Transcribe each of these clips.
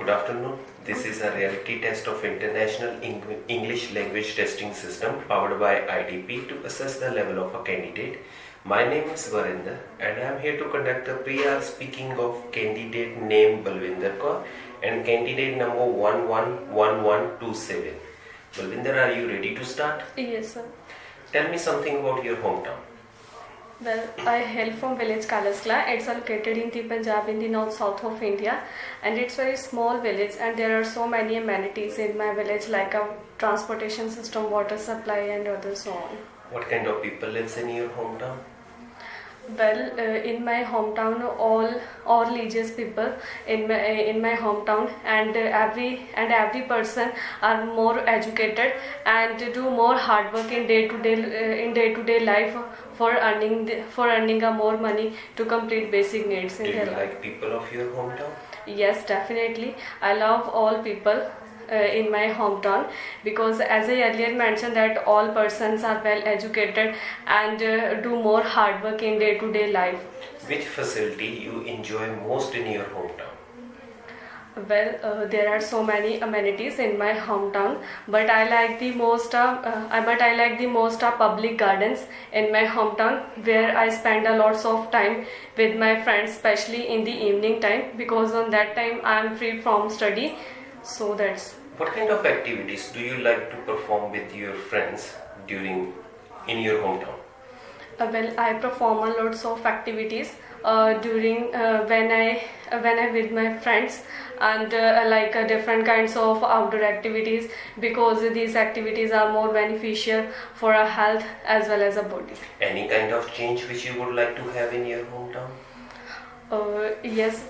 Good afternoon. This is a reality test of International English Language Testing System powered by IDP to assess the level of a candidate. My name is Varinder and I am here to conduct a pre-R speaking of candidate name Balwinder Kaur and candidate number 111127. Balwinder, are you ready to start? Yes, sir. Tell me something about your hometown. Well, I hail from village Kalaskla. It's located in the Punjab in the north-south of India, and it's very small village, and there are so many amenities in my village like a transportation system, water supply, and others so on. What kind of people lives in your hometown? Well, in my hometown, all religious people in my hometown, and every person are more educated and do more hard work in day to day life for earning a more money to complete basic needs in Do their you life. like people of your hometown? Yes, definitely. I love all people in my hometown because, as I earlier mentioned, that all persons are well educated and do more hard work in day-to-day life. Which facility you enjoy most in your hometown? Well, there are so many amenities in my hometown, but I like the most public gardens in my hometown, where I spend a lots of time with my friends, especially in the evening time, because on that time I am free from study. So that's. What kind of activities do you like to perform with your friends in your hometown? Well, I perform a lots of activities during when I with my friends, and different kinds of outdoor activities, because these activities are more beneficial for our health as well as a body. Any kind of change which you would like to have in your hometown? Yes,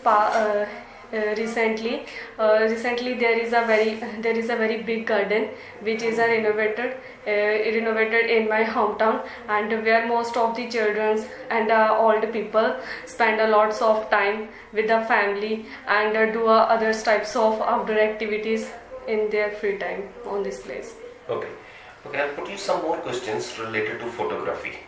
recently there is a very big garden which is renovated in my hometown, and where most of the children and old people spend a lots of time with the family and do other types of outdoor activities in their free time on this place. Okay, I'll put you some more questions related to photography.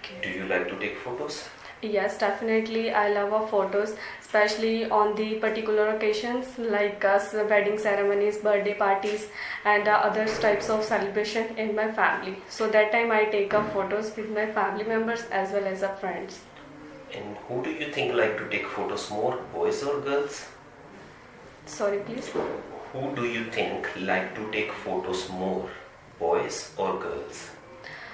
Okay. Do you like to take photos? Yes, definitely. I love photos, especially on the particular occasions like wedding ceremonies, birthday parties, and other types of celebration in my family. So that time I take photos with my family members as well as friends. And who do you think like to take photos more, boys or girls? Sorry, please. Who do you think like to take photos more, boys or girls?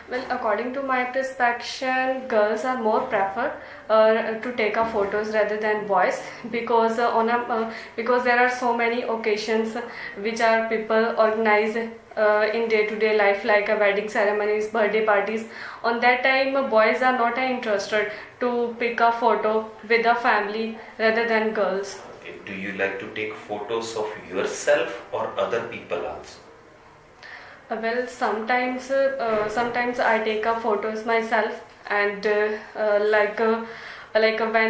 Well, according to my perception, girls are more prefer to take photos rather than boys, because because there are so many occasions which are people organize in day-to-day life, like wedding ceremonies, birthday parties. On that time, boys are not interested to pick a photo with a family rather than girls. Okay. Do you like to take photos of yourself or other people also? Well, sometimes I take photos myself, and when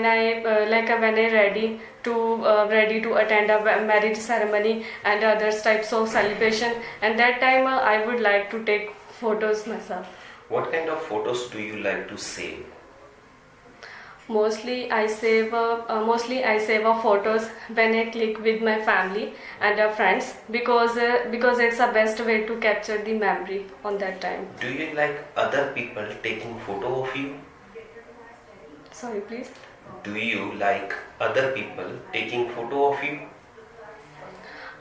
I ready to attend a marriage ceremony and other types of celebration, and that time I would like to take photos myself. What kind of photos do you like to save? Mostly I save photos when I click with my family and friends, because it's the best way to capture the memory on that time. Do you like other people taking photo of you? Sorry, please. Do you like other people taking photo of you?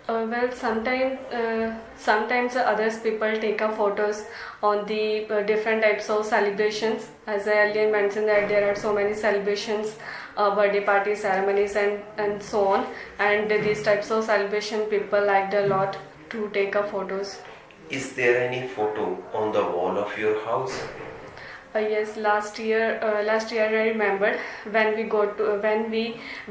Well, sometimes others people take photos on the different types of celebrations. As I earlier mentioned, that there are so many celebrations, birthday parties, ceremonies, and so on. And these types of celebration people liked a lot to take photos. Is there any photo on the wall of your house? Yes, last year I remembered when we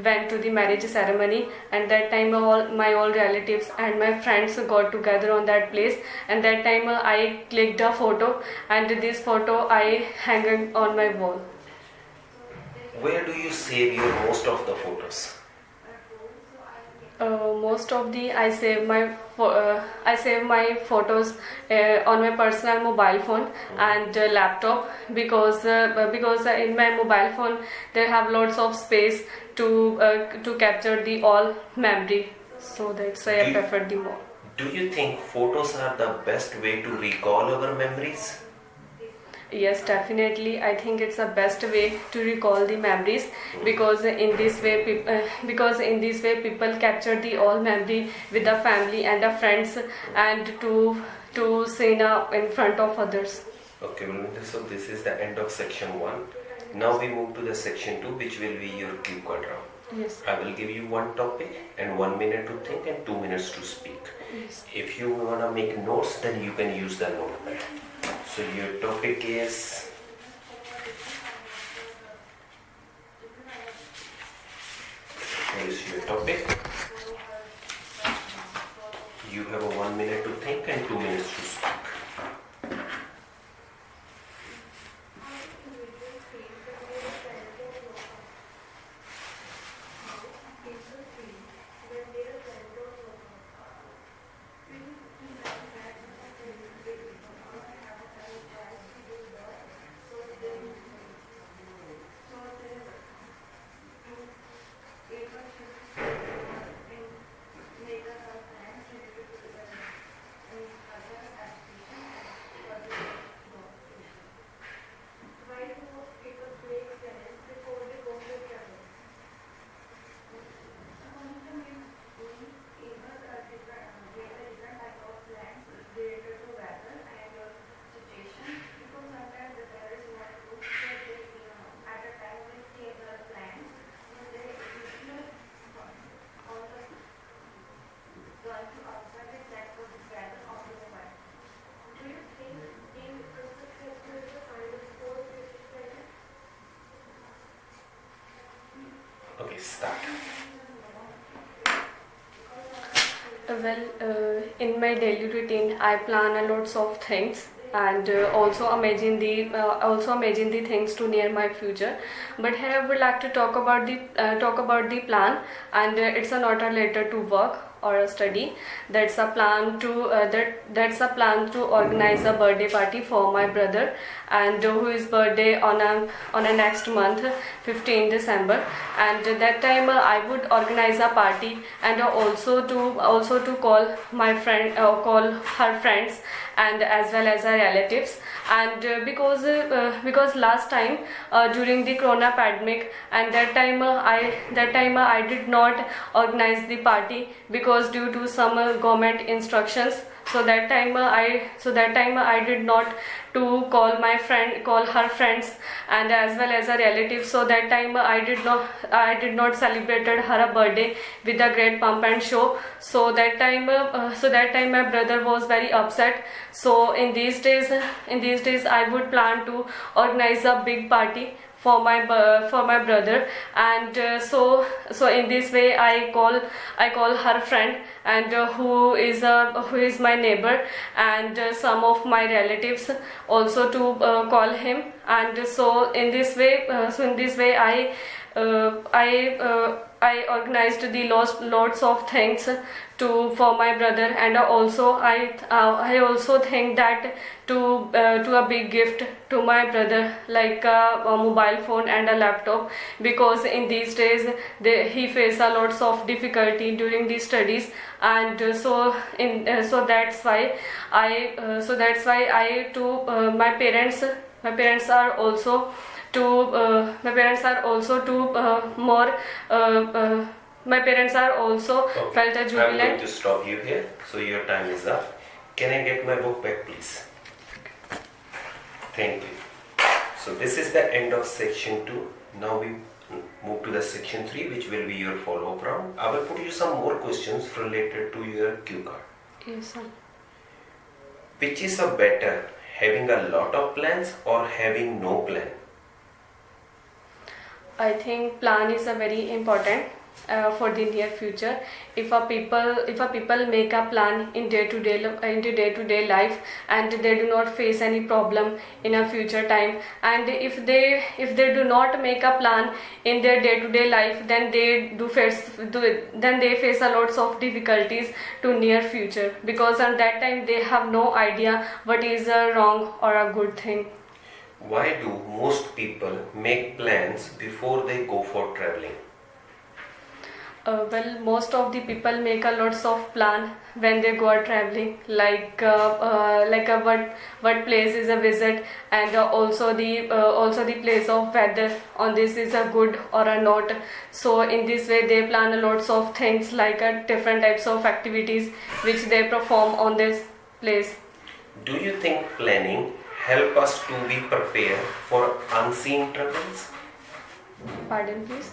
went to the marriage ceremony, and that time my all relatives and my friends got together on that place, and that time I clicked a photo, and this photo I hang on my wall. Where do you save your most of the photos? Most of the I save my photos on my personal mobile phone and laptop, because in my mobile phone they have lots of space to capture the all memory So that's why I Do you, prefer the more. do you think photos are the best way to recall our memories? Yes, definitely. I think it's the best way to recall the memories, because in this way, people capture the all memory with the family and the friends, and to see now in front of others. Okay, Balwinder, so this is the end of section 1. Now we move to the section 2, which will be your cue card round. Yes. I will give you one topic and 1 minute to think and 2 minutes to speak. Yes. If you want to make notes, then you can use the notepad. So your topic is what is your topic? You have a 1 minute to think and 2 minutes to speak. Okay, start. In my daily routine, I plan a lots of things, and also imagine the things to near my future. But here I would like to talk about the plan, and it's not related to work or a study. That's a plan to organize a birthday party for my brother, and who is birthday on a next month, 15 December. And that time I would organize a party, and also to call my friend, call her friends, and as well as her relatives. And because last time during the corona pandemic, and that time I did not organize the party, because due to some government instructions. So that time I did not to call her friends, and as well as her relatives. So that time I did not celebrated her birthday with a great pump and show. So that time my brother was very upset. So in these days I would plan to organize a big party for my brother. And so in this way I call her friend, and who is my neighbor, and some of my relatives also to call him. And so in this way I organized the lots of things for my brother. And also I also think that to a big gift to my brother, like a mobile phone and a laptop, because in these days he face a lots of difficulty during the studies. And so that's why I to my parents are also more my parents are also Okay. felt a I'm going jubilant. to stop you here. So your time is up. Can I get my book back, please? Thank you. So this is the end of section 2. Now we move to the section 3, which will be your follow-up round. I will put you some more questions related to your cue card. Yes, sir. Which is a better, having a lot of plans or having no plan? I think plan is a very important for the near future. If a people make a plan in day-to-day life, and they do not face any problem in a future time, and if they do not make a plan in their day-to-day life, then they face a lots of difficulties to near future, because at that time they have no idea what is a wrong or a good thing. Why do most people make plans before they go for traveling? Well, most of the people make a lots of plan when they go out traveling, like what place is a visit, and also the place of weather on this is a good or a not. So in this way, they plan a lots of things like different types of activities which they perform on this place. Do you think planning help us to be prepared for unseen troubles? Pardon, please.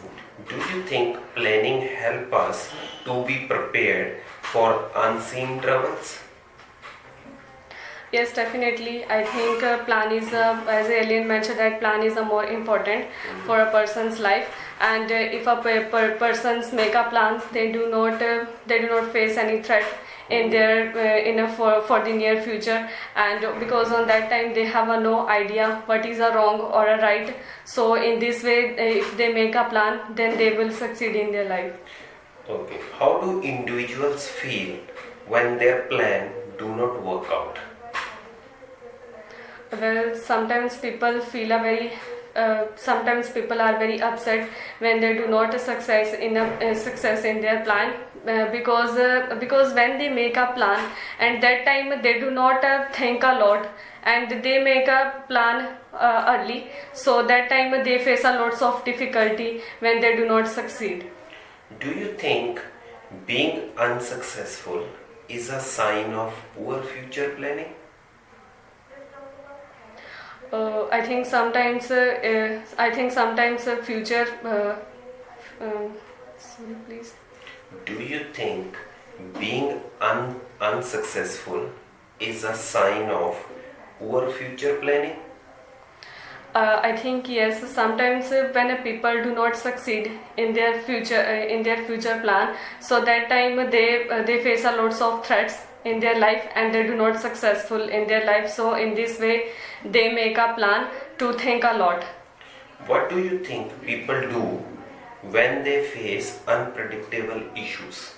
Do you think planning help us to be prepared for unseen troubles? Yes, definitely. I think plan is, as Alien mentioned, that plan is more important for a person's life. And if a persons make a plans, they do not face any threat in their for the near future. And because on that time they have no idea what is a wrong or a right. So in this way, if they make a plan, then they will succeed in their life. Okay. How do individuals feel when their plan do not work out? Well, sometimes people feel sometimes people are very upset when they do not success in their plan, because when they make a plan and that time they do not think a lot, and they make a plan early, so that time they face a lots of difficulty when they do not succeed. Do you think being unsuccessful is a sign of poor future planning? I think sometimes future. Sorry, please. Do you think being unsuccessful is a sign of poor future planning? I think yes. Sometimes when people do not succeed in their future plan, so that time they face a lots of threats in their life and they do not successful in their life. So in this way, they make a plan to think a lot. What do you think people do when they face unpredictable issues?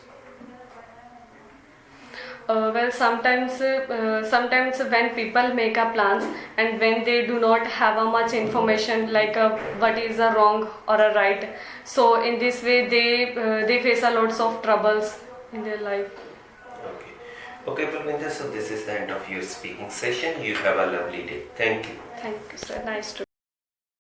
Well, sometimes when people make a plans and when they do not have a much information like what is a wrong or a right, so in this way they face a lots of troubles in their life. Okay, Pulvinder, so this is the end of your speaking session. You have a lovely day. Thank you. Thank you, sir. Nice to